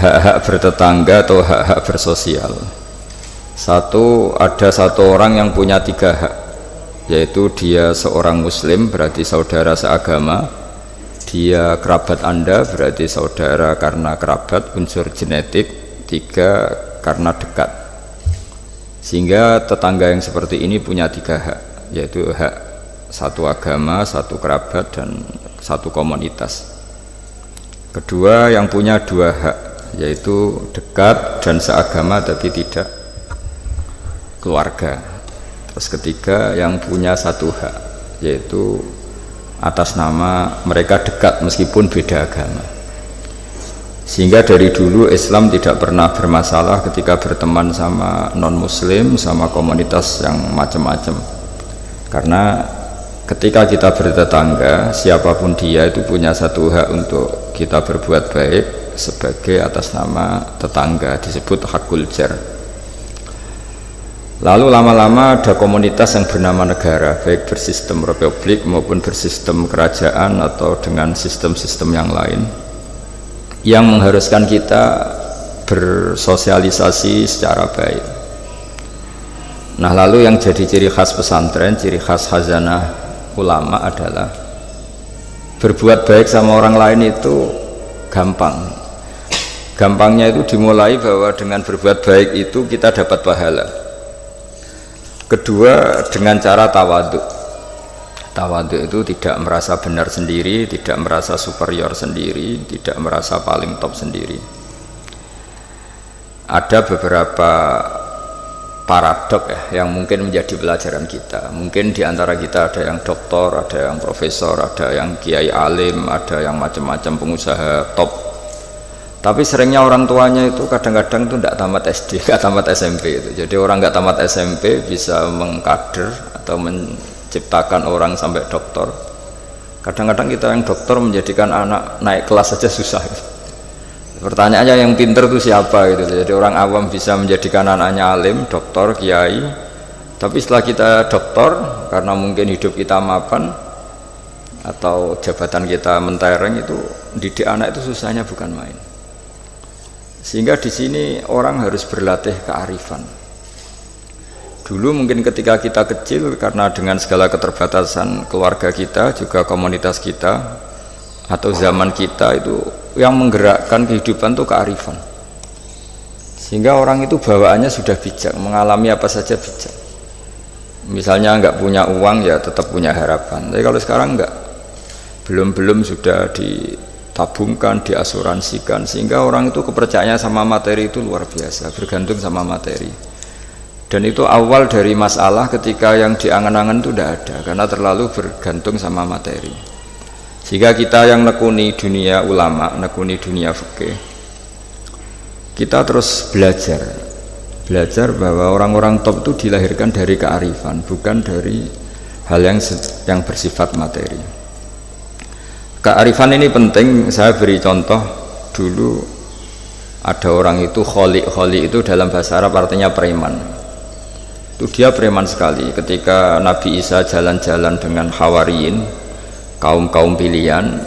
hak-hak bertetangga atau hak-hak bersosial. Ada satu orang yang punya 3 hak, yaitu dia seorang muslim, berarti saudara seagama, dia kerabat Anda, berarti saudara karena kerabat, unsur genetik, 3 karena dekat. Sehingga tetangga yang seperti ini punya 3 hak, yaitu hak satu agama, satu kerabat, dan satu komunitas. Kedua, yang punya 2 hak, yaitu dekat dan seagama tapi tidak keluarga. Terus ketiga, yang punya 1 hak, yaitu atas nama mereka dekat meskipun beda agama. Sehingga dari dulu Islam tidak pernah bermasalah ketika berteman sama non-muslim, sama komunitas yang macam-macam. Karena ketika kita bertetangga, siapapun dia itu punya 1 hak untuk kita berbuat baik sebagai atas nama tetangga, disebut hakul jar. Lalu lama-lama ada komunitas yang bernama negara, baik bersistem republik maupun bersistem kerajaan atau dengan sistem-sistem yang lain, yang mengharuskan kita bersosialisasi secara baik. Nah, lalu yang jadi ciri khas pesantren, ciri khas khazanah ulama adalah berbuat baik sama orang lain itu gampang. Gampangnya itu dimulai bahwa dengan berbuat baik itu kita dapat pahala. Kedua, dengan cara tawaduk. Tawaduk itu tidak merasa benar sendiri, tidak merasa superior sendiri, tidak merasa paling top sendiri. Ada beberapa paradok yang mungkin menjadi pelajaran kita. Mungkin diantara kita ada yang doktor, ada yang profesor, ada yang kiai alim, ada yang macam-macam pengusaha top. Tapi seringnya orang tuanya itu kadang-kadang itu tidak tamat SD, tidak tamat SMP itu. Jadi orang nggak tamat SMP bisa mengkader atau menciptakan orang sampai doktor. Kadang-kadang kita yang dokter menjadikan anak naik kelas saja susah. Pertanyaannya yang pinter itu siapa gitu. Jadi orang awam bisa menjadikan anaknya alim, dokter, kiai. Tapi setelah kita dokter, karena mungkin hidup kita mapan atau jabatan kita mentereng, itu didik anak itu susahnya bukan main. Sehingga di sini orang harus berlatih kearifan. Dulu mungkin ketika kita kecil, karena dengan segala keterbatasan keluarga kita, juga komunitas kita, atau zaman kita itu yang menggerakkan kehidupan itu kearifan. Sehingga orang itu bawaannya sudah bijak, mengalami apa saja bijak. Misalnya nggak punya uang ya tetap punya harapan. Tapi kalau sekarang nggak, belum sudah ditabungkan, diasuransikan, sehingga orang itu kepercayaannya sama materi itu luar biasa, bergantung sama materi. Dan itu awal dari masalah ketika yang diangan-angan itu tidak ada, karena terlalu bergantung sama materi. Jika kita yang nekuni dunia ulama, nekuni dunia fikih, kita terus belajar bahwa orang-orang top itu dilahirkan dari kearifan, bukan dari hal yang bersifat materi. Kearifan ini penting. Saya beri contoh dulu, ada orang itu kholi itu dalam bahasa Arab artinya preman. Itu dia preman sekali. Ketika Nabi Isa jalan-jalan dengan Hawariyin, kaum pilihan,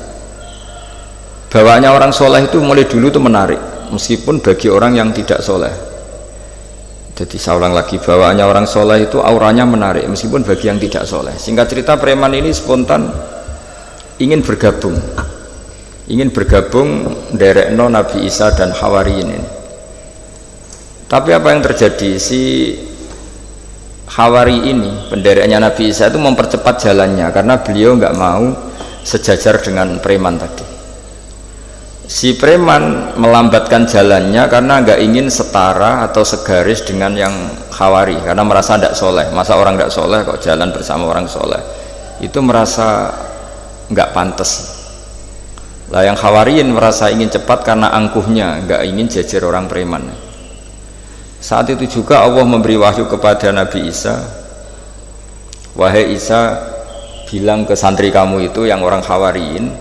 bawaannya orang soleh itu mulai dulu itu menarik, meskipun bagi orang yang tidak soleh. Jadi saya ulang lagi, bawaannya orang soleh itu auranya menarik, meskipun bagi yang tidak soleh. Singkat cerita, preman ini spontan ingin bergabung derekno Nabi Isa dan Hawariyin ini. Tapi apa yang terjadi? Si Hawari ini, pendereknya Nabi Isa itu mempercepat jalannya karena beliau nggak mau sejajar dengan preman tadi. Si preman melambatkan jalannya karena nggak ingin setara atau segaris dengan yang Hawari, karena merasa tidak soleh. Masa orang tidak soleh kok jalan bersama orang soleh? Itu merasa nggak pantas. Lah yang Hawariyin merasa ingin cepat karena angkuhnya, nggak ingin jajar orang preman. Saat itu juga Allah memberi wahyu kepada Nabi Isa, wahai Isa, bilang ke santri kamu itu yang orang Hawariyin,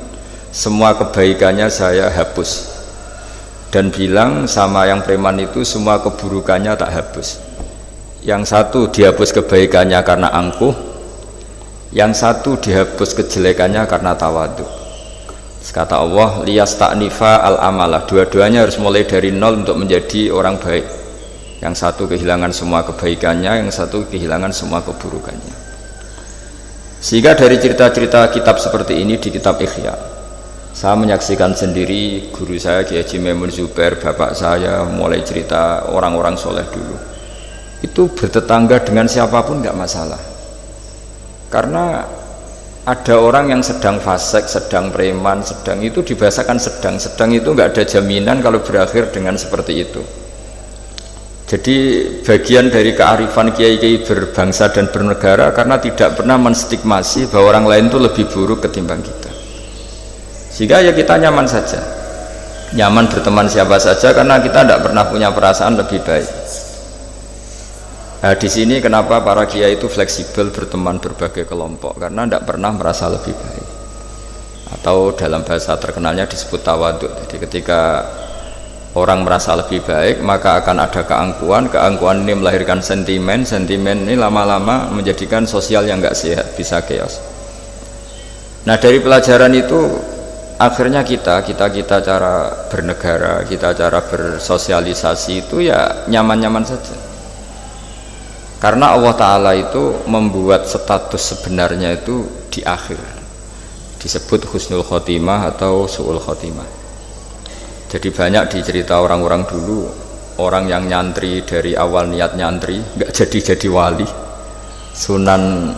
semua kebaikannya saya hapus, dan bilang sama yang preman itu semua keburukannya tak hapus. Yang satu dihapus kebaikannya karena angkuh, yang satu dihapus kejelekannya karena tawadhu. Kata Allah, liyasta'nifa al-amalah, dua-duanya harus mulai dari nol untuk menjadi orang baik. Yang satu kehilangan semua kebaikannya, yang satu kehilangan semua keburukannya. Sehingga dari cerita-cerita kitab seperti ini di kitab Ihya, saya menyaksikan sendiri guru saya Kiai Haji Maimun Zubair, bapak saya mulai cerita orang-orang soleh dulu. Itu bertetangga dengan siapapun nggak masalah. Karena ada orang yang sedang fasik, sedang preman, sedang itu dibahasakan sedang itu nggak ada jaminan kalau berakhir dengan seperti itu. Jadi bagian dari kearifan kiai-kiai berbangsa dan bernegara karena tidak pernah menstigmasi bahwa orang lain itu lebih buruk ketimbang kita. Sehingga ya kita nyaman saja, nyaman berteman siapa saja karena kita tidak pernah punya perasaan lebih baik. Nah, di sini kenapa para kiai itu fleksibel berteman berbagai kelompok, karena tidak pernah merasa lebih baik. Atau dalam bahasa terkenalnya disebut tawaduk. Jadi ketika orang merasa lebih baik, maka akan ada keangkuhan. Keangkuhan ini melahirkan sentimen. Sentimen ini lama-lama menjadikan sosial yang nggak sehat, bisa chaos. Nah, dari pelajaran itu akhirnya kita cara bernegara, kita cara bersosialisasi itu ya nyaman-nyaman saja. Karena Allah Ta'ala itu membuat status sebenarnya itu di akhir, disebut husnul khotimah atau su'ul khotimah. Jadi banyak dicerita orang-orang dulu, orang yang nyantri dari awal niat nyantri nggak jadi wali. Sunan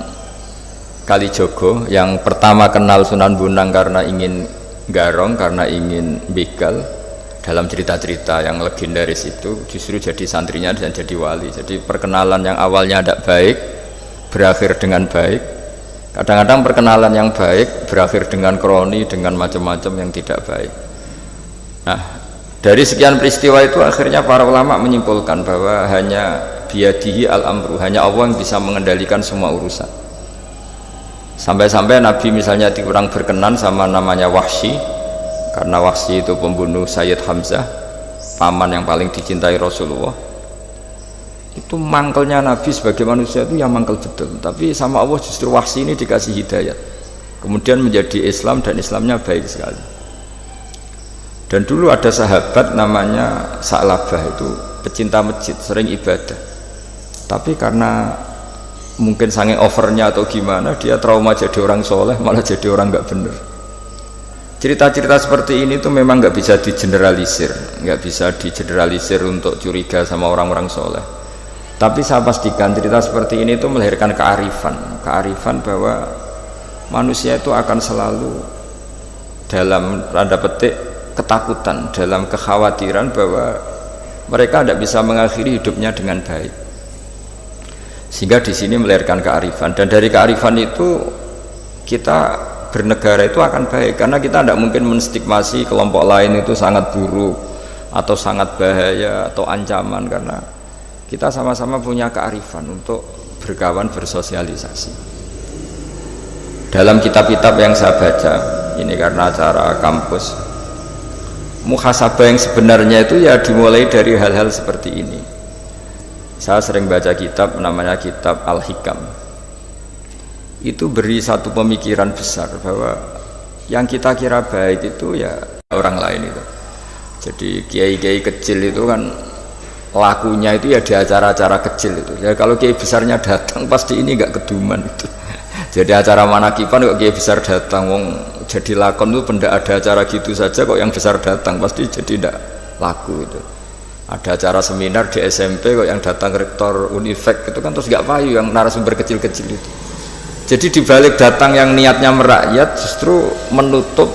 Kalijogo yang pertama kenal Sunan Bonang karena ingin garong, karena ingin begal, dalam cerita-cerita yang legendaris itu justru jadi santrinya dan jadi wali. Jadi perkenalan yang awalnya tidak baik berakhir dengan baik. Kadang-kadang perkenalan yang baik berakhir dengan kroni, dengan macam-macam yang tidak baik. Nah, dari sekian peristiwa itu akhirnya para ulama menyimpulkan bahwa hanya biyadihi al-amru, hanya Allah yang bisa mengendalikan semua urusan. Sampai-sampai Nabi misalnya kurang berkenan sama namanya Wahsy, karena Wahsy itu pembunuh Sayyid Hamzah, paman yang paling dicintai Rasulullah. Itu mangkelnya Nabi sebagai manusia itu yang mangkel betul, tapi sama Allah justru Wahsy ini dikasih hidayat, kemudian menjadi Islam dan Islamnya baik sekali. Dan dulu ada sahabat namanya Sa'labah, itu pecinta masjid, sering ibadah, tapi karena mungkin saking overnya atau gimana dia trauma jadi orang soleh, malah jadi orang nggak bener. Cerita-cerita seperti ini tuh memang nggak bisa digeneralisir, nggak bisa digeneralisir untuk curiga sama orang-orang soleh. Tapi saya pastikan cerita seperti ini tuh melahirkan kearifan bahwa manusia itu akan selalu dalam tanda petik ketakutan, dalam kekhawatiran bahwa mereka tidak bisa mengakhiri hidupnya dengan baik. Sehingga di sini melahirkan kearifan, dan dari kearifan itu kita bernegara itu akan baik, karena kita tidak mungkin menstigmasi kelompok lain itu sangat buruk atau sangat bahaya atau ancaman, karena kita sama-sama punya kearifan untuk berkawan, bersosialisasi. Dalam kitab-kitab yang saya baca ini, karena acara kampus, muhasabah yang sebenarnya itu ya dimulai dari hal-hal seperti ini. Saya sering baca kitab namanya kitab Al-Hikam. Itu beri satu pemikiran besar bahwa yang kita kira baik itu ya orang lain itu. Jadi kiai-kiai kecil itu kan lakunya itu ya di acara-acara kecil itu. Ya kalau kiai besarnya datang pasti ini nggak keduman itu. Jadi acara manakipan kok kiai besar datang, wong jadi lakon itu benda ada acara gitu saja kok yang besar datang pasti jadi tidak laku itu. Ada acara seminar di SMP kok yang datang rektor Unifek itu kan terus nggak payu, yang narasumber kecil-kecil itu. Jadi dibalik datang yang niatnya merakyat justru menutup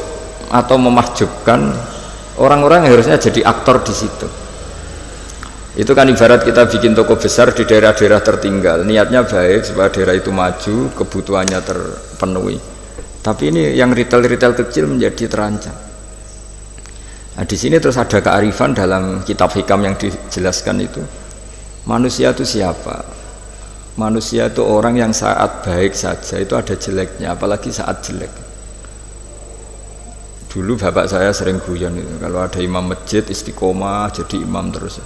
atau memahjubkan orang-orang yang harusnya jadi aktor di situ. Itu kan ibarat kita bikin toko besar di daerah-daerah tertinggal, niatnya baik supaya daerah itu maju, kebutuhannya terpenuhi. Tapi ini yang retail-retail kecil menjadi terancam. Nah, di sini terus ada kearifan dalam kitab Hikam yang dijelaskan itu. Manusia itu siapa? Manusia itu orang yang saat baik saja itu ada jeleknya, apalagi saat jelek. Dulu bapak saya sering guyon itu, kalau ada imam masjid istiqomah jadi imam terus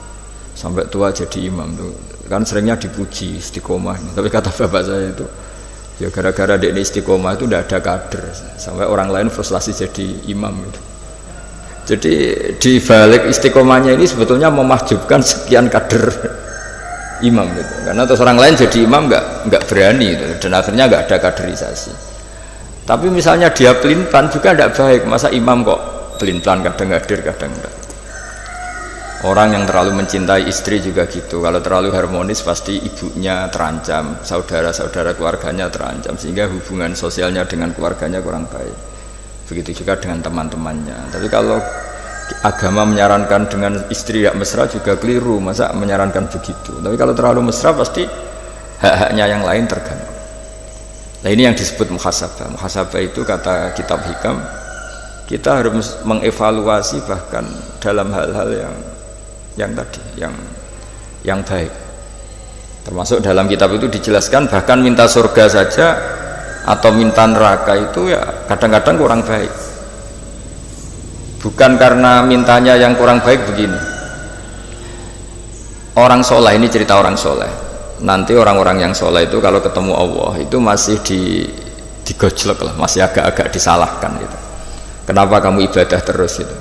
sampai tua jadi imam tuh kan seringnya dipuji istiqomah. Tapi kata bapak saya itu Ya gara-gara dia istiqomah itu tidak ada kader, sampai orang lain frustasi jadi imam gitu. Jadi di balik istiqomahnya ini sebetulnya memahjubkan sekian kader imam gitu. Karena terus orang lain jadi imam nggak berani gitu. Dan akhirnya nggak ada kaderisasi. Tapi misalnya dia pelin-pelan juga tidak baik. Masa imam kok pelin-pelan kadang hadir kadang enggak. Orang yang terlalu mencintai istri juga gitu. Kalau terlalu harmonis pasti ibunya terancam, saudara-saudara keluarganya terancam, sehingga hubungan sosialnya dengan keluarganya kurang baik. Begitu juga dengan teman-temannya. Tapi kalau agama menyarankan dengan istri yang mesra juga keliru, masa menyarankan begitu. Tapi kalau terlalu mesra pasti hak-haknya yang lain terganggu. Nah ini yang disebut muhasabah. Muhasabah itu kata kitab hikam, kita harus mengevaluasi bahkan dalam hal-hal yang tadi, yang baik. Termasuk dalam kitab itu dijelaskan bahkan minta surga saja atau minta neraka itu ya kadang-kadang kurang baik. Bukan karena mintanya yang kurang baik begini. Orang soleh, ini cerita orang soleh. Nanti orang-orang yang soleh itu kalau ketemu Allah itu masih digojlok lah, masih agak-agak disalahkan gitu. Kenapa kamu ibadah terus gitu?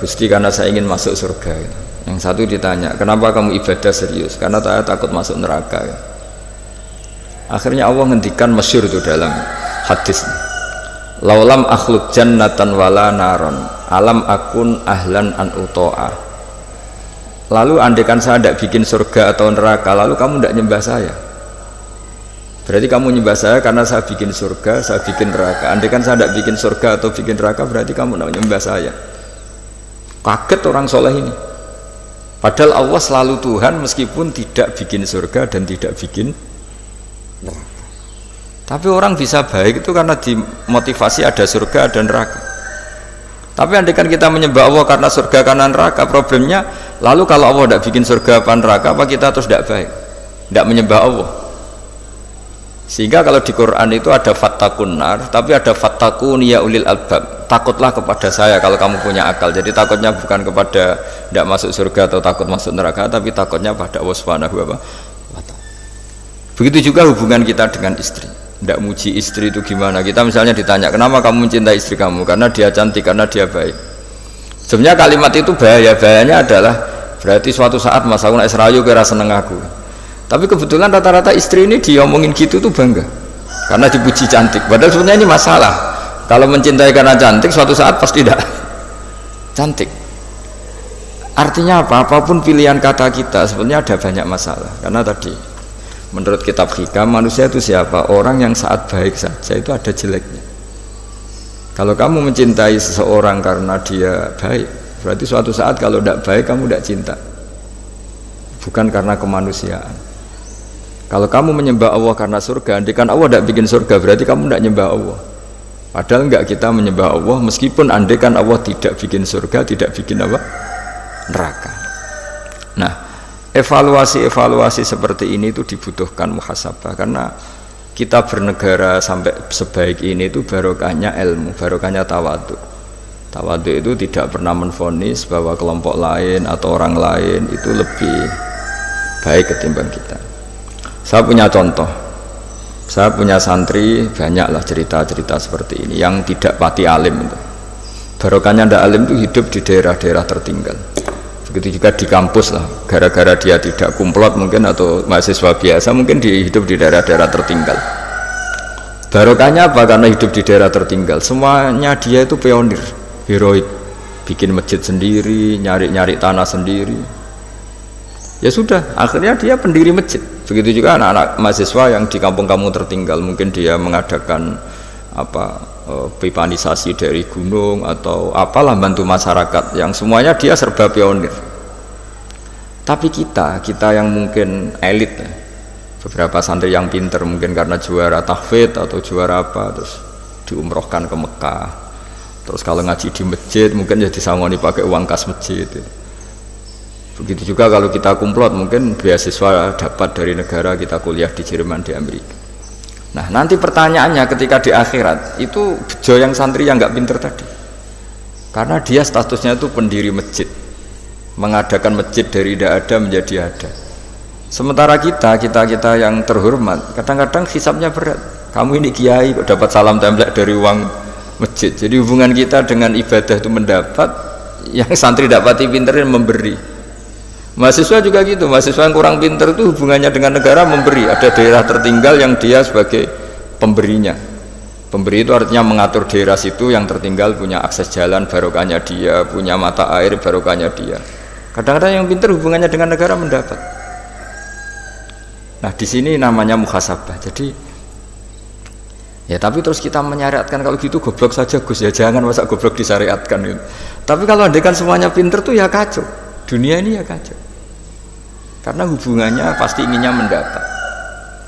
Gusti karena saya ingin masuk surga gitu. Yang satu ditanya, kenapa kamu ibadah serius? Karena saya takut masuk neraka gitu. Akhirnya Allah ngendikan masyhur itu dalam hadis, laulam akhluk jannatan wala naron alam akun ahlan an uto'a. Lalu andaikan saya tidak bikin surga atau neraka, lalu kamu tidak nyembah saya. Berarti kamu nyembah saya karena saya bikin surga, saya bikin neraka. Andaikan saya tidak bikin surga atau bikin neraka, berarti kamu tidak nyembah saya. Kaget orang soleh ini. Padahal Allah selalu Tuhan meskipun tidak bikin surga dan tidak bikin neraka. Tapi orang bisa baik itu karena dimotivasi ada surga dan neraka. Tapi andaikan kita menyembah Allah karena surga karena neraka, problemnya lalu kalau Allah tidak bikin surga apa neraka, apa kita terus tidak baik, tidak menyembah Allah. Sehingga kalau di Quran itu ada fattakun nar, tapi ada fattakun ya ulil albab, takutlah kepada saya kalau kamu punya akal. Jadi takutnya bukan kepada tidak masuk surga atau takut masuk neraka, tapi takutnya pada Allah Subhanahu wa ta'ala. Begitu juga hubungan kita dengan istri. Tidak muji istri itu gimana? Kita misalnya ditanya, kenapa kamu mencintai istri kamu? Karena dia cantik, karena dia baik. Sebenarnya kalimat itu bahayanya adalah berarti suatu saat Mas aku naik serayu kira seneng aku. Tapi kebetulan rata-rata istri ini diomongin gitu tuh bangga karena dipuji cantik. Padahal sebenarnya ini masalah. Kalau mencintai karena cantik, suatu saat pasti tidak cantik. Artinya apa? Apapun pilihan kata kita sebenarnya ada banyak masalah. Karena tadi menurut kitab hikam, manusia itu siapa? Orang yang saat baik saja itu ada jeleknya. Kalau kamu mencintai seseorang karena dia baik, berarti suatu saat kalau tidak baik kamu tidak cinta. Bukan karena kemanusiaan. Kalau kamu menyembah Allah karena surga, andaikan Allah tidak bikin surga, berarti kamu tidak menyembah Allah. Padahal enggak, kita menyembah Allah meskipun andaikan Allah tidak bikin surga, tidak bikin apa? Neraka. Nah, evaluasi seperti ini itu dibutuhkan muhasabah, karena kita bernegara sampai sebaik ini itu barokahnya ilmu, barokahnya tawadhu. Tawadhu itu tidak pernah menvonis bahwa kelompok lain atau orang lain itu lebih baik ketimbang kita. Saya punya contoh, saya punya santri banyaklah cerita-cerita seperti ini yang tidak pati alim itu. Barokahnya ndak alim itu hidup di daerah-daerah tertinggal. Begitu juga di kampus lah, gara-gara dia tidak kumplot mungkin atau mahasiswa biasa mungkin hidup di daerah-daerah tertinggal. Barokahnya apa? Karena hidup di daerah tertinggal semuanya dia itu pionir, heroik, bikin masjid sendiri, nyari-nyari tanah sendiri. Ya sudah, akhirnya dia pendiri masjid. Begitu juga anak-anak mahasiswa yang di kampung-kampung tertinggal, mungkin dia mengadakan pipanisasi dari gunung atau apalah, bantu masyarakat, yang semuanya dia serba pionir. Tapi kita yang mungkin elit, beberapa santri yang pinter mungkin karena juara tahfidz atau juara apa, terus diumrohkan ke Mekah, terus kalau ngaji di masjid mungkin ya disangoni pakai uang kas masjid. Begitu juga kalau kita kumplot mungkin beasiswa dapat dari negara, kita kuliah di Jerman, di Amerika. Nah nanti pertanyaannya ketika di akhirat itu bejo yang santri yang nggak pinter tadi, karena dia statusnya itu pendiri masjid, mengadakan masjid dari tidak ada menjadi ada. Sementara kita yang terhormat kadang-kadang hisabnya berat. Kamu ini kiai dapat salam template dari uang masjid. Jadi hubungan kita dengan ibadah itu mendapat, yang santri dapati pinterin memberi. Mahasiswa juga gitu, mahasiswa yang kurang pinter itu hubungannya dengan negara memberi. Ada daerah tertinggal yang dia sebagai pemberinya. Pemberi itu artinya mengatur daerah situ yang tertinggal punya akses jalan, barokahnya dia, punya mata air, barokahnya dia. Kadang-kadang yang pinter hubungannya dengan negara mendapat. Nah di sini namanya muhasabah. Jadi ya tapi terus kita menyariatkan kalau gitu goblok saja Gus, ya jangan masa goblok disyariatkan gitu. Tapi kalau andaikan semuanya pinter tuh ya kacau. Dunia ini ya kacau. Karena hubungannya pasti inginnya mendapat,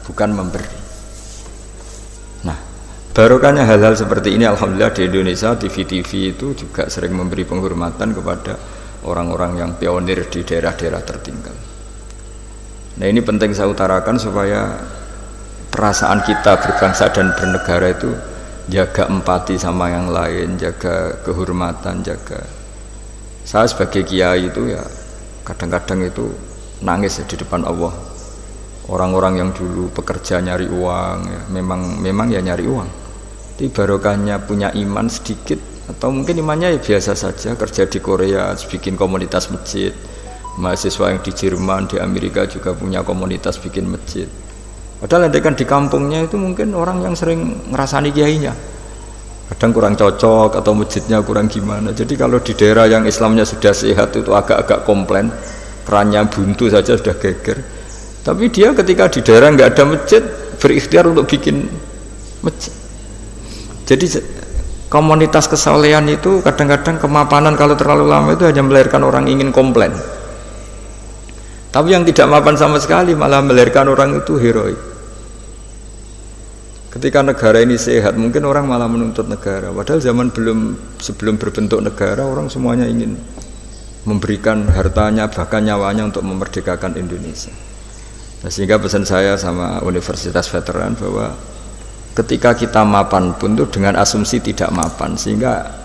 bukan memberi. Nah, barokahnya hal-hal seperti ini alhamdulillah di Indonesia TV-TV itu juga sering memberi penghormatan kepada orang-orang yang pionir di daerah-daerah tertinggal. Nah, ini penting saya utarakan supaya perasaan kita berbangsa dan bernegara itu jaga empati sama yang lain, jaga kehormatan, jaga. Saya sebagai kiai itu ya kadang-kadang itu nangis ya di depan Allah. Orang-orang yang dulu pekerja nyari uang ya, memang ya nyari uang. Tapi barokahnya punya iman sedikit atau mungkin imannya ya biasa saja, kerja di Korea bikin komunitas masjid. Mahasiswa yang di Jerman, di Amerika juga punya komunitas bikin masjid. Padahal nanti kan di kampungnya itu mungkin orang yang sering ngerasani kiainya, kadang kurang cocok atau masjidnya kurang gimana. Jadi kalau di daerah yang Islamnya sudah sehat itu agak-agak komplain, kerannya buntu saja sudah geger. Tapi dia ketika di daerah nggak ada masjid berikhtiar untuk bikin masjid. Jadi komunitas kesolehan itu kadang-kadang kemapanan kalau terlalu lama itu hanya melahirkan orang ingin komplain. Tapi yang tidak mapan sama sekali malah melahirkan orang itu heroik. Ketika negara ini sehat mungkin orang malah menuntut negara. Padahal sebelum berbentuk negara orang semuanya ingin memberikan hartanya bahkan nyawanya untuk memerdekakan Indonesia. Nah, sehingga pesan saya sama Universitas Veteran bahwa ketika kita mapan pun itu dengan asumsi tidak mapan, sehingga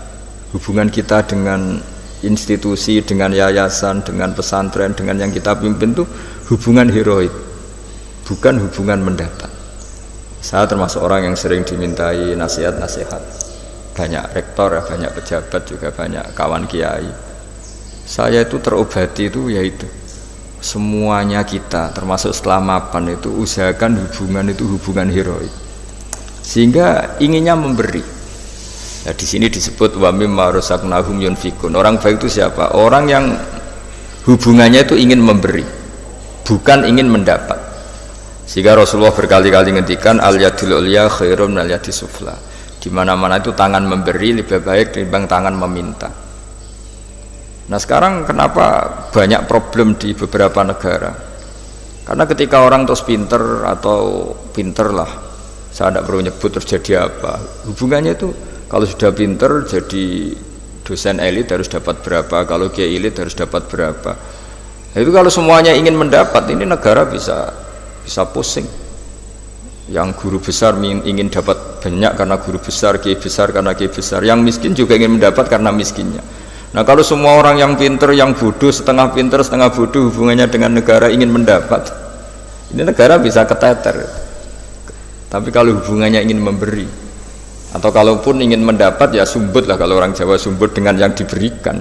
hubungan kita dengan institusi, dengan yayasan, dengan pesantren, dengan yang kita pimpin itu hubungan heroik, bukan hubungan mendapat. Saya termasuk orang yang sering dimintai nasihat-nasihat, banyak rektor, banyak pejabat, juga banyak kawan kiai. Saya itu terobati itu yaitu semuanya kita termasuk setelah mapan itu usahakan hubungan itu hubungan heroik, sehingga inginnya memberi. Nah, di sini disebut wa mimma razaqnahum yunfikun. Orang baik itu siapa? Orang yang hubungannya itu ingin memberi, bukan ingin mendapat. Sehingga Rasulullah berkali-kali ngendikan al yadul ulya khairum minal yadis sufla. Di mana-mana itu tangan memberi lebih baik dibanding tangan meminta. Nah sekarang kenapa banyak problem di beberapa negara? Karena ketika orang terus pinter atau pinter lah, saya tidak perlu nyebut terjadi apa, hubungannya itu kalau sudah pinter jadi dosen elit harus dapat berapa, kalau kiai elit harus dapat berapa. Nah, itu kalau semuanya ingin mendapat, ini negara bisa pusing. Yang guru besar ingin dapat banyak karena guru besar, kiai besar karena kiai besar, yang miskin juga ingin mendapat karena miskinnya. Nah kalau semua orang yang pinter, yang bodoh, setengah pinter, setengah bodoh hubungannya dengan negara ingin mendapat, ini negara bisa keteter. Tapi kalau hubungannya ingin memberi, atau kalaupun ingin mendapat ya sumbut lah, kalau orang Jawa sumbut dengan yang diberikan,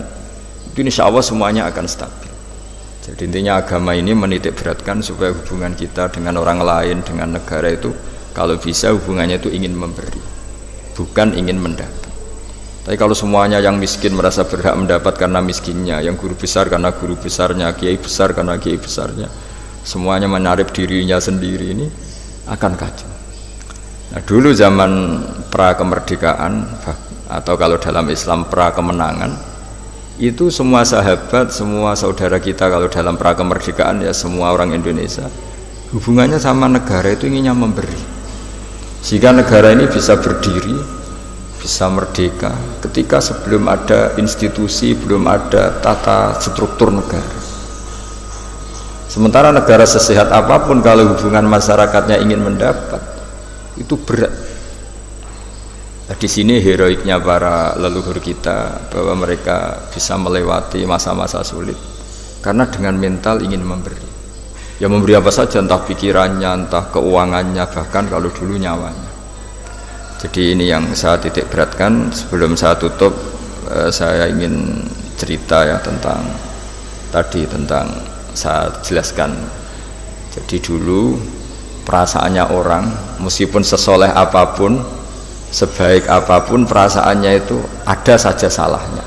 itu insya Allah semuanya akan stabil. Jadi intinya agama ini menitik beratkan supaya hubungan kita dengan orang lain, dengan negara itu kalau bisa hubungannya itu ingin memberi, bukan ingin mendapat. Tapi kalau semuanya yang miskin merasa berhak mendapat karena miskinnya, yang guru besar karena guru besarnya, kiai besar karena kiai besarnya, semuanya menarik dirinya sendiri, ini akan kacau. Nah dulu zaman pra kemerdekaan atau kalau dalam Islam pra kemenangan, itu semua sahabat, semua saudara kita kalau dalam pra kemerdekaan ya semua orang Indonesia hubungannya sama negara itu inginnya memberi, sehingga negara ini bisa berdiri, bisa merdeka ketika sebelum ada institusi, belum ada tata struktur negara. Sementara negara sesehat apapun kalau hubungan masyarakatnya ingin mendapat itu berat. Nah, di sini heroiknya para leluhur kita bahwa mereka bisa melewati masa-masa sulit karena dengan mental ingin memberi. Ya memberi apa saja, entah pikirannya, entah keuangannya, bahkan kalau dulu nyawanya. Jadi ini yang saya titik beratkan. Sebelum saya tutup, saya ingin cerita ya tentang saya jelaskan. Jadi dulu perasaannya orang, meskipun sesoleh apapun, sebaik apapun, perasaannya itu ada saja salahnya.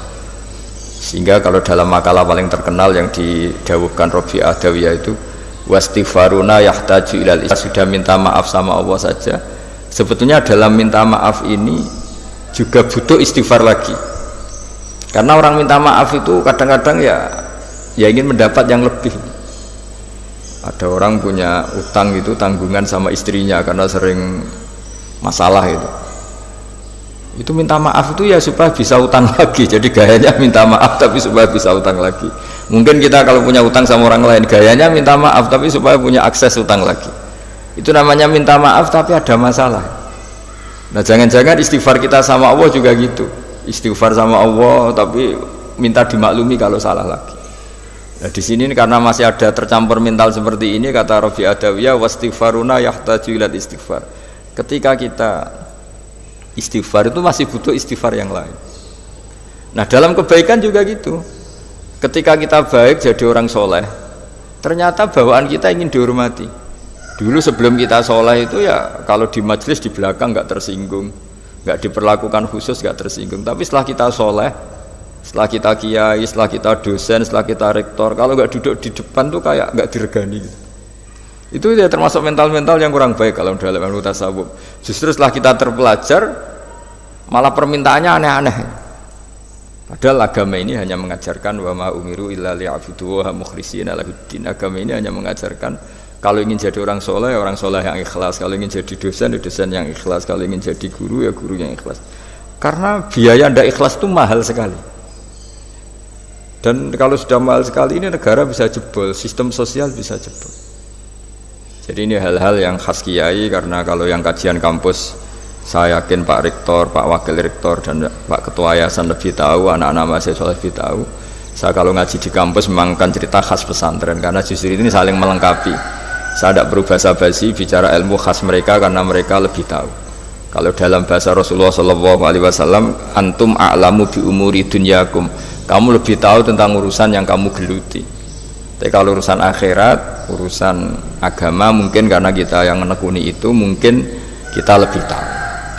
Sehingga kalau dalam makalah paling terkenal yang didawuhkan Rabi'ah Adawiyah itu, wastighfaruna yahtaju ilal istighfar, sudah minta maaf sama Allah saja, sebetulnya dalam minta maaf ini juga butuh istighfar lagi. Karena orang minta maaf itu kadang-kadang ya ingin mendapat yang lebih. Ada orang punya utang itu, tanggungan sama istrinya karena sering masalah itu minta maaf itu ya supaya bisa utang lagi. Jadi gayanya minta maaf tapi supaya bisa utang lagi. Mungkin kita kalau punya utang sama orang lain, gayanya minta maaf tapi supaya punya akses utang lagi. Itu namanya minta maaf tapi ada masalah. Nah jangan-jangan istighfar kita sama Allah juga gitu, istighfar sama Allah tapi minta dimaklumi kalau salah lagi. Nah di sini karena masih ada tercampur mental seperti ini, kata Rabi'ah Adawiyah, wastighfaruna yahtaju ila istighfar. Ketika kita istighfar itu masih butuh istighfar yang lain. Nah dalam kebaikan juga gitu. Ketika kita baik jadi orang soleh, ternyata bawaan kita ingin dihormati. Dulu sebelum kita soleh itu ya kalau di majelis di belakang nggak tersinggung, nggak diperlakukan khusus, nggak tersinggung. Tapi setelah kita soleh, setelah kita kiai, setelah kita dosen, setelah kita rektor, kalau nggak duduk di depan tuh kayak nggak diregani gitu. Itu ya termasuk mental-mental yang kurang baik kalau dalam ilmu tasawuf. Justru setelah kita terpelajar, malah permintaannya aneh-aneh. Padahal agama ini hanya mengajarkan wa ma umiru illa liya'budu wa mukhlishina lahuddin. Agama ini hanya mengajarkan kalau ingin jadi orang soleh yang ikhlas, kalau ingin jadi dosen yang ikhlas, kalau ingin jadi guru ya guru yang ikhlas. Karena biaya ndak ikhlas itu mahal sekali. Dan kalau sudah mahal sekali ini negara bisa jebol, sistem sosial bisa jebol. Jadi ini hal-hal yang khas kiai, karena kalau yang kajian kampus saya yakin Pak Rektor, Pak Wakil Rektor dan Pak Ketua Yayasan lebih tahu, anak-anak mahasiswa lebih tahu. Saya kalau ngaji di kampus memang kan cerita khas pesantren, karena justru ini saling melengkapi. Saya tidak perlu basa-basi bicara ilmu khas mereka karena mereka lebih tahu. Kalau dalam bahasa Rasulullah SAW, antum a'lamu bi umuri dunyakum, kamu lebih tahu tentang urusan yang kamu geluti. Tapi kalau urusan akhirat, urusan agama, mungkin karena kita yang menekuni itu, mungkin kita lebih tahu.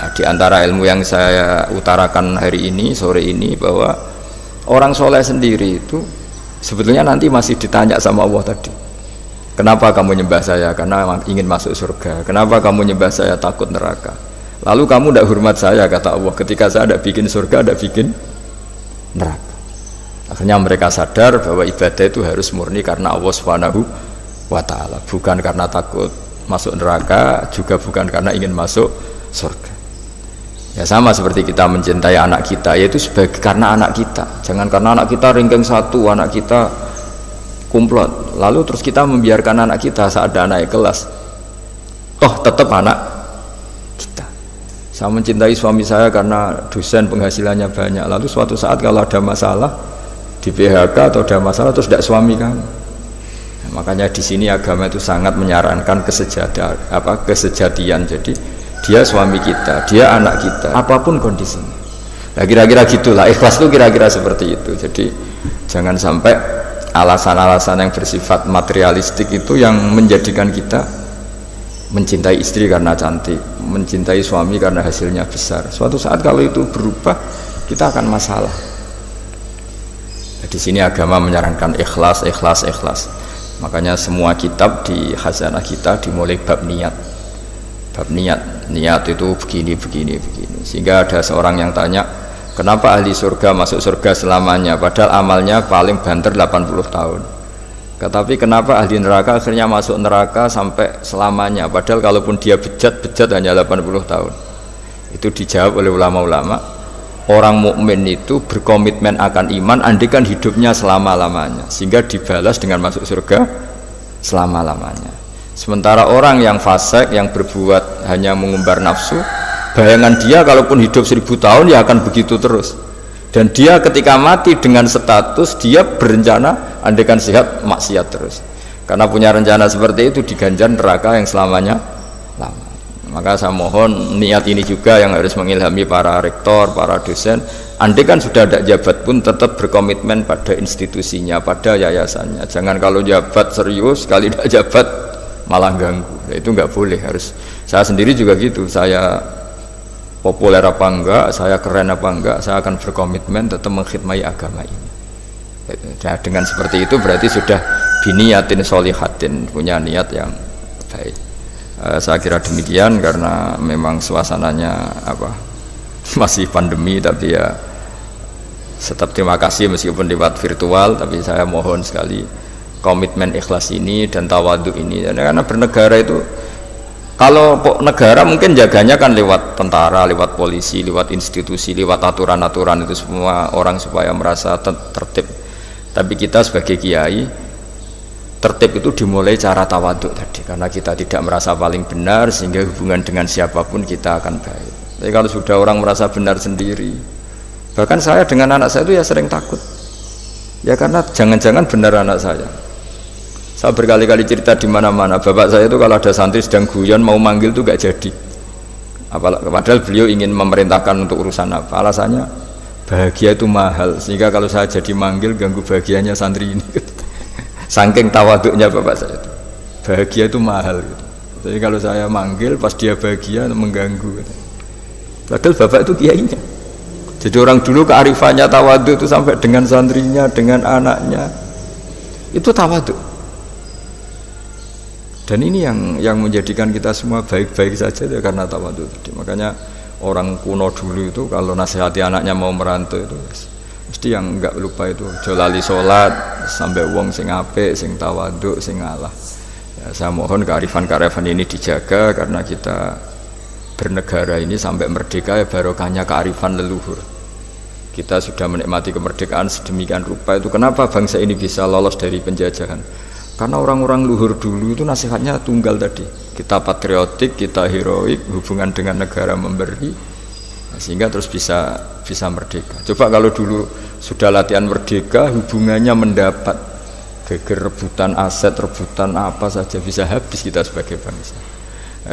Nah, di antara ilmu yang saya utarakan hari ini, sore ini, bahwa orang soleh sendiri itu sebetulnya nanti masih ditanya sama Allah tadi. Kenapa kamu nyembah saya? Karena ingin masuk surga. Kenapa kamu nyembah saya? Takut neraka. Lalu kamu tidak hormat saya, kata Allah, ketika saya tidak bikin surga, tidak bikin neraka. Akhirnya mereka sadar bahwa ibadah itu harus murni karena Allah Subhanahu wa ta'ala, bukan karena takut masuk neraka, juga bukan karena ingin masuk surga. Ya sama seperti kita mencintai anak kita, yaitu sebagai karena anak kita. Jangan karena anak kita ringkeng satu, anak kita kumplot, lalu terus kita membiarkan anak kita saat ada naik kelas, toh tetap anak kita. Saya mencintai suami saya karena dosen penghasilannya banyak, lalu suatu saat kalau ada masalah di PHK atau ada masalah terus tidak suami kamu. Nah, makanya di sini agama itu sangat menyarankan kesejatian. Jadi dia suami kita, dia anak kita, apapun kondisinya. Nah kira-kira gitulah, ikhlas itu kira-kira seperti itu. Jadi jangan sampai alasan-alasan yang bersifat materialistik itu yang menjadikan kita mencintai istri karena cantik, mencintai suami karena hasilnya besar. Suatu saat kalau itu berubah, kita akan masalah. Di sini agama menyarankan ikhlas. Makanya semua kitab di khazanah kita dimulai bab niat. Bab niat itu begini. Sehingga ada seorang yang tanya, kenapa ahli surga masuk surga selamanya, padahal amalnya paling banter 80 tahun. Tetapi kenapa ahli neraka akhirnya masuk neraka sampai selamanya, padahal kalaupun dia bejat hanya 80 tahun. Itu dijawab oleh ulama-ulama, orang mukmin itu berkomitmen akan iman andikan hidupnya selama-lamanya, sehingga dibalas dengan masuk surga selama-lamanya. Sementara orang yang fasik, yang berbuat hanya mengumbar nafsu, bayangan dia kalaupun hidup 1000 tahun ya akan begitu terus. Dan dia ketika mati dengan status dia berencana andikan sehat maksiat terus. Karena punya rencana seperti itu diganjar neraka yang selamanya lama. Maka saya mohon niat ini juga yang harus mengilhami para rektor, para dosen. Andai kan sudah ada jabat pun tetap berkomitmen pada institusinya, pada yayasannya. Jangan kalau jabat serius, kali tidak jabat malah ganggu. Nah, itu nggak boleh. Harus. Saya sendiri juga gitu. Saya populer apa enggak, saya keren apa enggak, saya akan berkomitmen tetap mengkhidmati agama ini. Nah, dengan seperti itu berarti sudah biniyatin solihatin, punya niat yang baik. Saya kira demikian karena memang suasananya masih pandemi, tapi ya tetap terima kasih meskipun lewat virtual, tapi saya mohon sekali komitmen ikhlas ini dan tawadhu ini. Karena bernegara itu, kalau negara mungkin jaganya kan lewat tentara, lewat polisi, lewat institusi, lewat aturan-aturan itu semua orang supaya merasa tertib. Tapi kita sebagai kiai, tertib itu dimulai cara tawaduk tadi, karena kita tidak merasa paling benar sehingga hubungan dengan siapapun kita akan baik. Tapi kalau sudah orang merasa benar sendiri, bahkan saya dengan anak saya itu ya sering takut ya, karena jangan-jangan benar anak saya. Saya berkali-kali cerita di mana-mana, bapak saya itu kalau ada santri sedang guyon mau manggil itu gak jadi. Padahal beliau ingin memerintahkan untuk urusan apa, alasannya bahagia itu mahal, sehingga kalau saya jadi manggil ganggu bahagianya santri ini. Saking tawaduknya bapak saya itu, bahagia itu mahal gitu. Jadi kalau saya manggil pas dia bahagia mengganggu gitu. Padahal bapak itu kiainya. Jadi orang dulu kearifannya tawaduk itu sampai dengan santrinya, dengan anaknya itu tawaduk. Dan ini yang menjadikan kita semua baik-baik saja ya, karena tawaduk tadi. Makanya orang kuno dulu itu kalau nasihati anaknya mau merantau itu mesti yang enggak lupa itu jolali sholat sampai wong sing apik, sing tawaduk, sing ngalah. Ya, saya mohon kearifan ini dijaga karena kita bernegara ini sampai merdeka ya barokahnya kearifan leluhur. Kita sudah menikmati kemerdekaan sedemikian rupa, itu kenapa bangsa ini bisa lolos dari penjajahan? Karena orang-orang luhur dulu itu nasihatnya tunggal tadi. Kita patriotik, kita heroik, hubungan dengan negara memberi, sehingga terus bisa merdeka. Coba kalau dulu sudah latihan merdeka, hubungannya mendapat geger rebutan aset, rebutan apa saja bisa habis kita sebagai bangsa.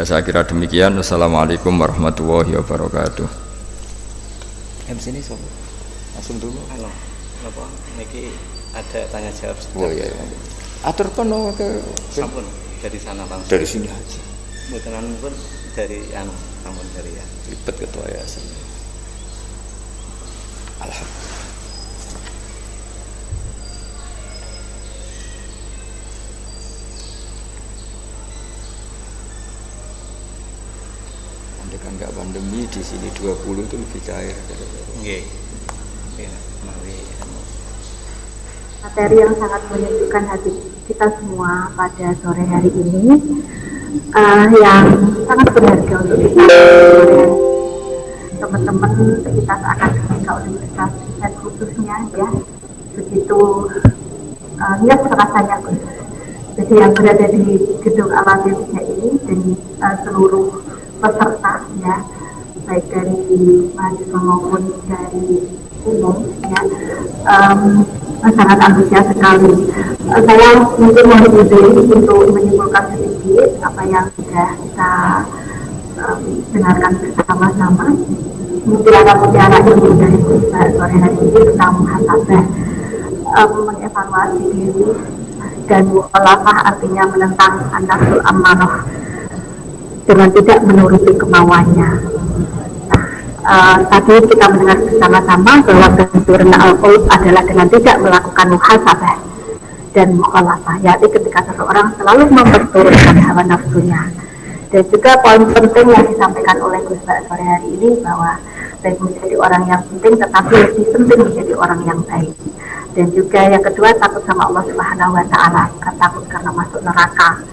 Saya kira demikian. Wassalamualaikum warahmatullahi wabarakatuh. Sini sob, langsung dulu. Halo, apa? Niki ada tanya jawab. Oh iya. Atur kono ke sampun dari sana langsung. Dari sini aja. Mboten pun dari sampun dari ya. Ribet ketua yayasan. Alhamdulillah. Andai kan nggak pandemi di sini 20 itu lebih cair. Nggih. Materi yang sangat menyejukkan hati kita semua pada sore hari ini, yang sangat berharga untuk kita teman-teman sekitar akademika universitas dan khususnya ya begitu lihat rasanya Gus. Jadi yang berada di gedung Al-Azhar ini dan seluruh peserta ya, baik dari mahasiswa maupun dari umum ya, sangat antusias sekali. Saya mungkin mau untuk menyimpulkan sedikit apa yang sudah kita dengarkan bersama-sama. Mutiara-mutiara ini dari sore hari ini tentang muhasabah, mengevaluasi diri, dan mukhalafah artinya menentang an-nafsul ammarah dengan tidak menuruti kemauannya. Tadi kita mendengar bersama-sama bahwa benturan al-qaulub adalah dengan tidak melakukan muhasabah dan mukhalafah, yaitu ketika seseorang selalu memperturutkan hawa nafsunya. Dan juga poin penting yang disampaikan oleh Gus Bak sore hari ini bahwa baik menjadi orang yang penting tetapi lebih penting menjadi orang yang baik. Dan juga yang kedua, takut sama Allah Subhanahu wa Ta'ala, bukan takut karena masuk neraka.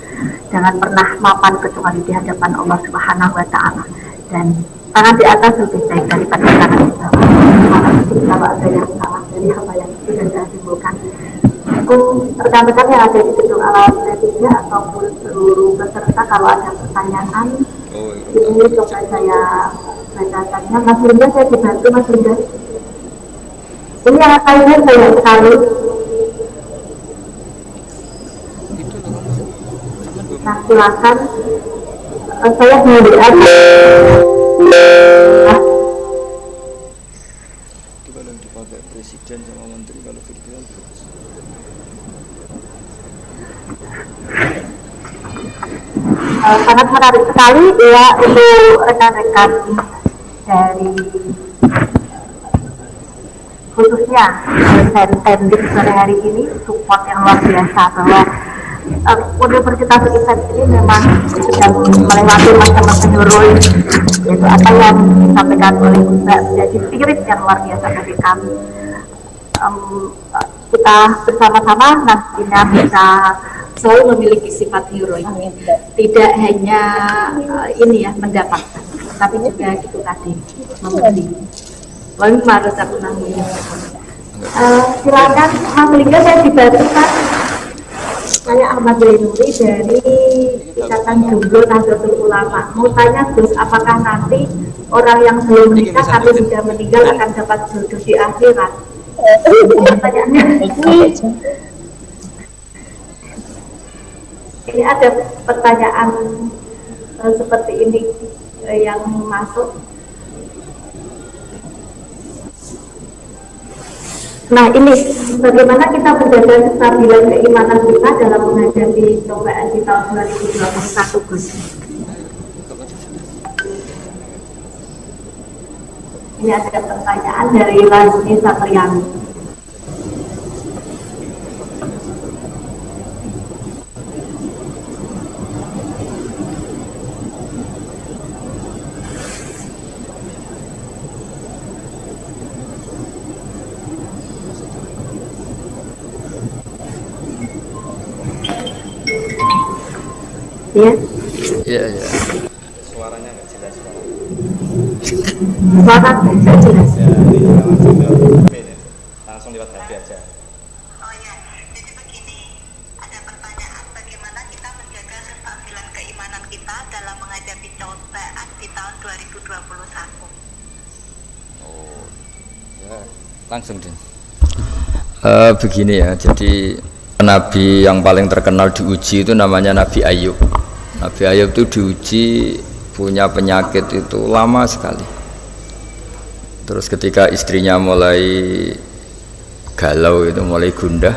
Jangan pernah mapan kecuali di hadapan Allah Subhanahu wa Ta'ala. Dan tangan di atas lebih baik daripada tangan di bawah. Kalau ada yang salah dari apa yang sudah saya simpulkan, rekan-rekan yang ada di gedung Al-Azhar ataupun seluruh peserta, kalau ada pertanyaan ini coba saya bacakannya. Mas Linda, saya dibantu Mas Linda. Ini yang saya banyak sekali. silakan. Saya mau WA. Itu kalau yang dipakai presiden sama menteri kalau virtual bagus. Sangat menarik sekali ya untuk rekan-rekan dari khususnya dosen sore hari ini, support yang luar biasa bahwa Universitas ISET ini memang sedang melewati masa-masa heroik, yaitu apa yang disampaikan oleh Mbak menjadi spirit yang luar biasa bagi kami. Kita bersama-sama nantinya bisa selalu memiliki sifat heroik, tidak hanya ini ya mendapatkan, tapi juga itu tadi memberi. Silakan Mas Lingga, saya dibantukan. Saya Ahmad Zainuri dari Ikatan Jomblo Nahdlatul Ulama. Mau tanya Gus, apakah nanti orang yang belum menikah tapi sudah meninggal akan dapat jodoh di akhirat? Pertanyaannya ini ada pertanyaan seperti ini yang masuk. Nah ini, bagaimana kita menjaga kestabilan keimanan kita dalam menghadapi cobaan di tahun 2021, Gus? Ini ada pertanyaan dari Lazni Satriani. Ya. Iya, iya. Suaranya nggak jelas Pak. Suara tidak jelas. Ya, ini langsung lewat HP aja. Oh ya, jadi begini, ada pertanyaan bagaimana kita menjaga kestabilan keimanan kita dalam menghadapi cobaan di tahun 2021. Oh, ya. Langsung deh. Begini ya, jadi Nabi yang paling terkenal diuji itu namanya Nabi Ayub. Nabi Ayub itu diuji punya penyakit itu lama sekali. Terus ketika istrinya mulai galau itu, mulai gundah,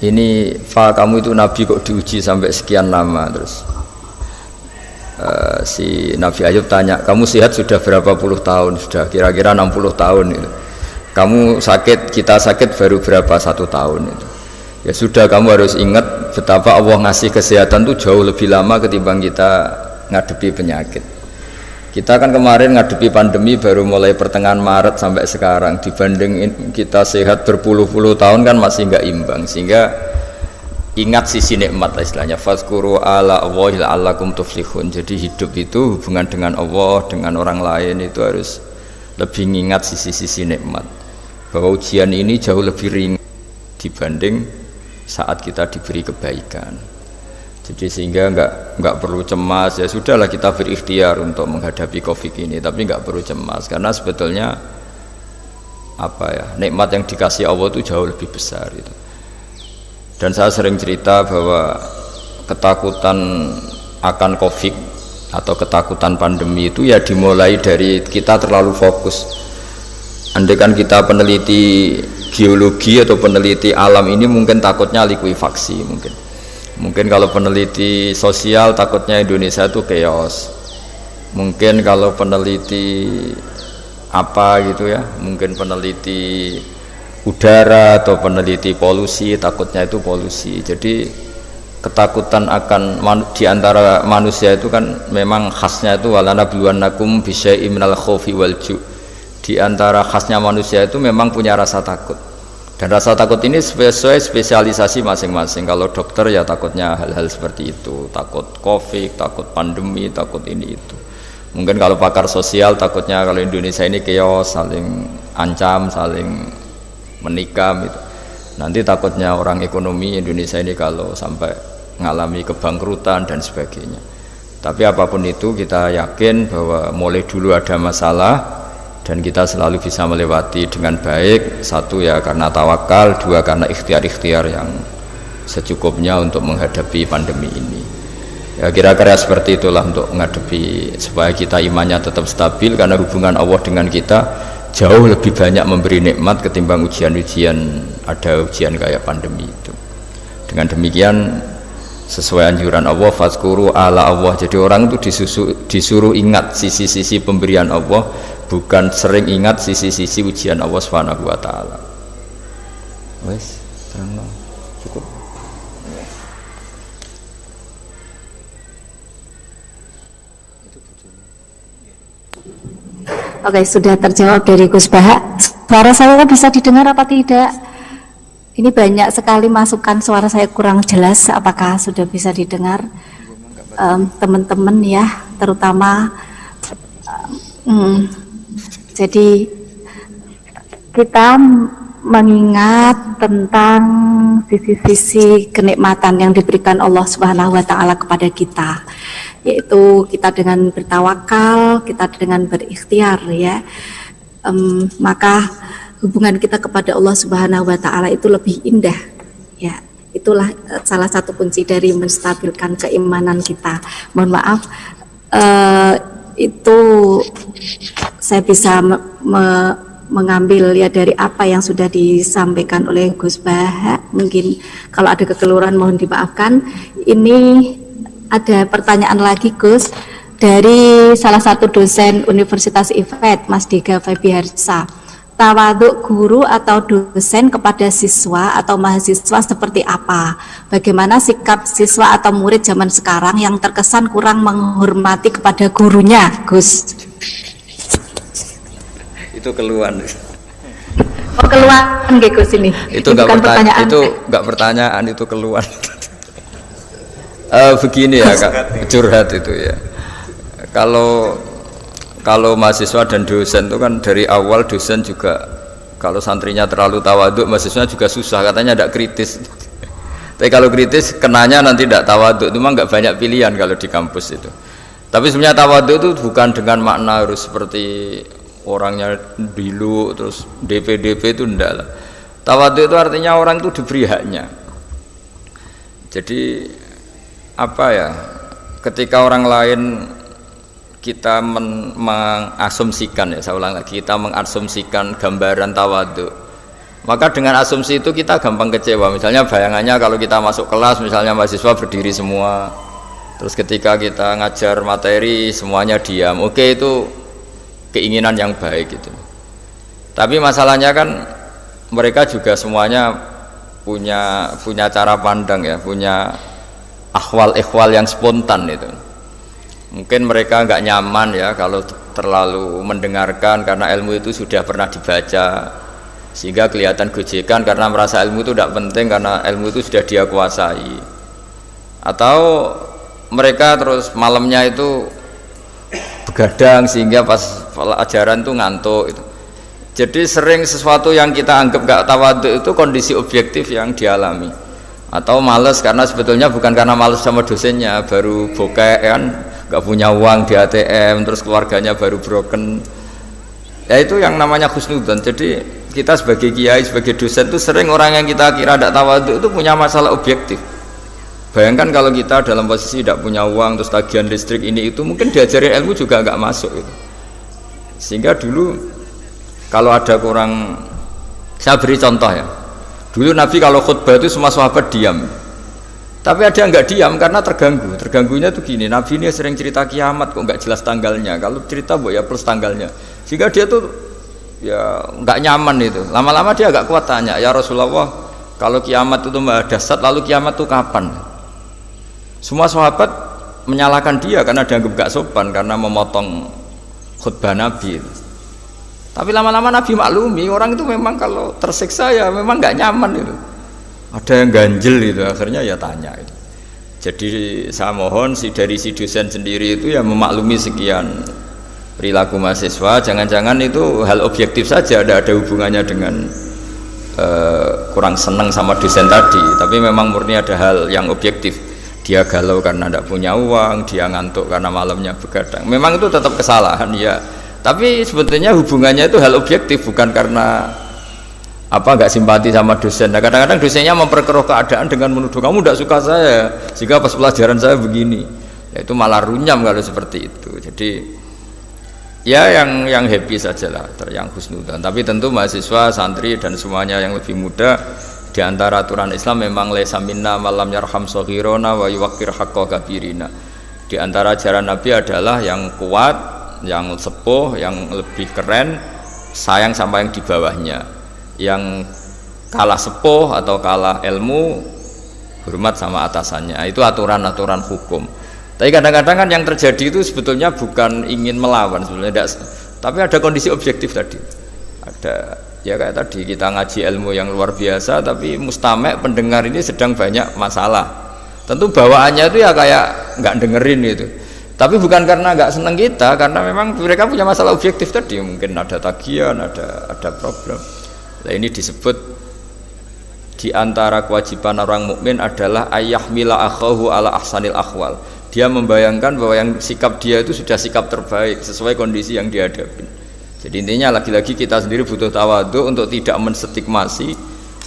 ini kamu itu Nabi kok diuji sampai sekian lama. Terus si Nabi Ayub tanya, kamu sehat sudah berapa puluh tahun? Sudah kira-kira 60 tahun itu. Kamu sakit, kita sakit baru berapa, 1 tahun itu. Ya sudah, kamu harus ingat betapa Allah ngasih kesehatan tuh jauh lebih lama ketimbang kita ngadepi penyakit. Kita kan kemarin ngadepi pandemi baru mulai pertengahan Maret sampai sekarang, dibanding kita sehat berpuluh-puluh tahun kan masih nggak imbang. Sehingga ingat sisi nikmat lah istilahnya, fazkuru ala Allahi la'allakum tuflihun. Jadi hidup itu hubungan dengan Allah, dengan orang lain itu harus lebih ingat sisi-sisi nikmat, bahwa ujian ini jauh lebih ringan dibanding saat kita diberi kebaikan. Jadi sehingga nggak perlu cemas, ya sudahlah kita berikhtiar untuk menghadapi COVID ini, tapi nggak perlu cemas karena sebetulnya apa ya, nikmat yang dikasih Allah itu jauh lebih besar itu. Dan saya sering cerita bahwa ketakutan akan COVID atau ketakutan pandemi itu ya dimulai dari kita terlalu fokus. Andai kan kita peneliti geologi atau peneliti alam ini mungkin takutnya likuifaksi, mungkin kalau peneliti sosial takutnya Indonesia itu chaos, mungkin kalau peneliti apa gitu ya, mungkin peneliti udara atau peneliti polusi takutnya itu polusi. Jadi ketakutan akan di antara manusia itu kan memang khasnya itu walanabluwannakum bisyai'im minal khaufi wal ju'. Di antara khasnya manusia itu memang punya rasa takut, dan rasa takut ini sesuai spesialisasi masing-masing. Kalau dokter ya takutnya hal-hal seperti itu, takut COVID, takut pandemi, takut ini itu. Mungkin kalau pakar sosial takutnya kalau Indonesia ini chaos, saling ancam, saling menikam itu. Nanti takutnya orang ekonomi Indonesia ini kalau sampai mengalami kebangkrutan dan sebagainya. Tapi apapun itu kita yakin bahwa mulai dulu ada masalah dan kita selalu bisa melewati dengan baik. Satu ya karena tawakal, dua karena ikhtiar-ikhtiar yang secukupnya untuk menghadapi pandemi ini. Ya kira-kira seperti itulah untuk menghadapi supaya kita imannya tetap stabil, karena hubungan Allah dengan kita jauh lebih banyak memberi nikmat ketimbang ujian-ujian, ada ujian kayak pandemi itu. Dengan demikian sesuai anjuran Allah, fazkuru ala Allah, jadi orang itu disuruh ingat sisi-sisi pemberian Allah, bukan sering ingat sisi-sisi ujian Allah Subhanahu wa taala. Wes, terang cukup. Oke, sudah terjawab dari Gus Baha. Suara saya bisa didengar apa tidak? Ini banyak sekali masukan, suara saya kurang jelas. Apakah sudah bisa didengar teman-teman ya, terutama jadi kita mengingat tentang sisi-sisi kenikmatan yang diberikan Allah Subhanahu wa taala kepada kita, yaitu kita dengan bertawakal, kita dengan berikhtiar ya, maka hubungan kita kepada Allah Subhanahu wa taala itu lebih indah ya. Itulah salah satu kunci dari menstabilkan keimanan kita. Mohon maaf, itu saya bisa mengambil ya dari apa yang sudah disampaikan oleh Gus Baha. Mungkin kalau ada kekeliruan mohon dimaafkan. Ini ada pertanyaan lagi Gus dari salah satu dosen Universitas IFET, Mas Dega Febiharsa. Tawaduk guru atau dosen kepada siswa atau mahasiswa seperti apa? Bagaimana sikap siswa atau murid zaman sekarang yang terkesan kurang menghormati kepada gurunya, Gus? Itu keluhan. Oh, keluhan nggih Gus ini. Itu enggak pertanyaan. Itu enggak pertanyaan, itu keluhan. Begini ya Kak, curhat itu ya. Kalau mahasiswa dan dosen itu kan dari awal dosen juga kalau santrinya terlalu tawaduk, mahasiswa juga susah, katanya tidak kritis. Tapi kalau kritis kenanya nanti tidak tawaduk, itu memang nggak banyak pilihan kalau di kampus itu. Tapi sebenarnya tawaduk itu bukan dengan makna harus seperti orangnya dulu terus DP itu enggak lah. Tawaduk itu artinya orang itu diberi haknya. Jadi apa ya? Ketika orang lain kita mengasumsikan, ya saya ulang lagi, kita mengasumsikan gambaran tawaduk, maka dengan asumsi itu kita gampang kecewa. Misalnya bayangannya kalau kita masuk kelas, misalnya mahasiswa berdiri semua, terus ketika kita ngajar materi semuanya diam, oke, itu keinginan yang baik gitu. Tapi masalahnya kan mereka juga semuanya punya cara pandang ya, punya akhwal-ikhwal yang spontan itu. Mungkin mereka nggak nyaman ya kalau terlalu mendengarkan karena ilmu itu sudah pernah dibaca, sehingga kelihatan gojekan karena merasa ilmu itu tidak penting karena ilmu itu sudah dia kuasai. Atau mereka terus malamnya itu begadang sehingga pas ajaran itu ngantuk itu. Jadi sering sesuatu yang kita anggap nggak tawaduk itu kondisi objektif yang dialami. Atau males karena sebetulnya bukan karena males sama dosennya, baru bokeh kan, nggak punya uang di ATM, terus keluarganya baru broken. Ya itu yang namanya husnudzon. Jadi kita sebagai kiai, sebagai dosen itu sering orang yang kita kira tidak tawaduk itu punya masalah objektif. Bayangkan kalau kita dalam posisi tidak punya uang, terus tagihan listrik ini itu, mungkin diajarin ilmu juga nggak masuk gitu. Sehingga dulu kalau ada kurang, saya beri contoh ya. Dulu Nabi kalau khutbah itu semua sahabat diam. Tapi ada yang nggak diam karena terganggu. Terganggunya tuh gini, Nabi ini sering cerita kiamat kok nggak jelas tanggalnya. Kalau cerita ya plus tanggalnya. Sehingga dia tuh ya nggak nyaman itu. Lama-lama dia agak kuat tanya, ya Rasulullah, kalau kiamat itu maha dahsyat, lalu kiamat itu kapan? Semua sahabat menyalahkan dia karena dianggap gak sopan karena memotong khutbah Nabi. Tapi lama-lama Nabi maklumi orang itu memang kalau tersiksa ya memang gak nyaman itu. Ada yang ganjel itu, akhirnya ya tanya itu. Jadi saya mohon dari si dosen sendiri itu ya memaklumi sekian perilaku mahasiswa. Jangan-jangan itu hal objektif saja, ada hubungannya dengan kurang senang sama dosen tadi. Tapi memang murni ada hal yang objektif. Dia galau karena tidak punya uang, dia ngantuk karena malamnya begadang. Memang itu tetap kesalahan ya. Tapi sebetulnya hubungannya itu hal objektif, bukan karena nggak simpati sama dosen. Nah, kadang-kadang dosennya memperkeruh keadaan dengan menuduh kamu tidak suka saya, sehingga pas pelajaran saya begini. Ya itu malah runyam kalau seperti itu. Jadi ya yang happy sajalah, yang husnudzan. Tapi tentu mahasiswa, santri dan semuanya yang lebih muda, di antara aturan Islam memang laisa minna malam yarham shaghirona wa yuwaqqir haqqa kabirina. Di antara ajaran Nabi adalah yang kuat, yang sepuh, yang lebih keren, sayang sama yang di bawahnya. Yang kalah sepuh atau kalah ilmu, hormat sama atasannya. Itu aturan-aturan hukum. Tapi kadang-kadang kan yang terjadi itu sebetulnya bukan ingin melawan sebenarnya, tapi ada kondisi objektif tadi. Ada ya kayak tadi kita ngaji ilmu yang luar biasa, tapi mustami' pendengar ini sedang banyak masalah. Tentu bawaannya itu ya kayak nggak dengerin itu. Tapi bukan karena nggak seneng kita, karena memang mereka punya masalah objektif tadi, mungkin ada tagihan, ada problem. Nah ini disebut di antara kewajiban orang mukmin adalah ayyahmila akhahu ala ahsanil akhwal. Dia membayangkan bahwa yang sikap dia itu sudah sikap terbaik sesuai kondisi yang dihadapi. Jadi intinya lagi-lagi kita sendiri butuh tawadhu untuk tidak menstigmasi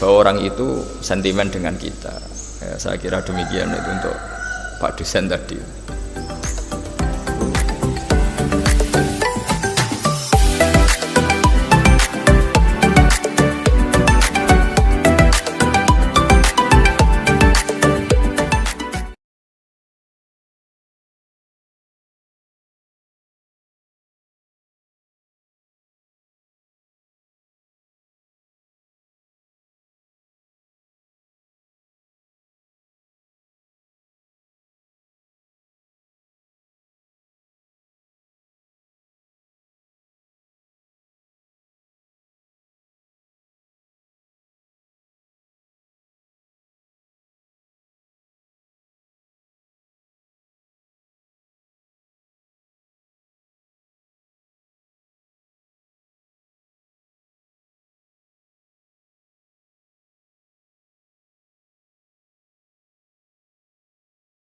bahwa orang itu sentimen dengan kita. Ya, saya kira demikian itu untuk Pak dosen tadi.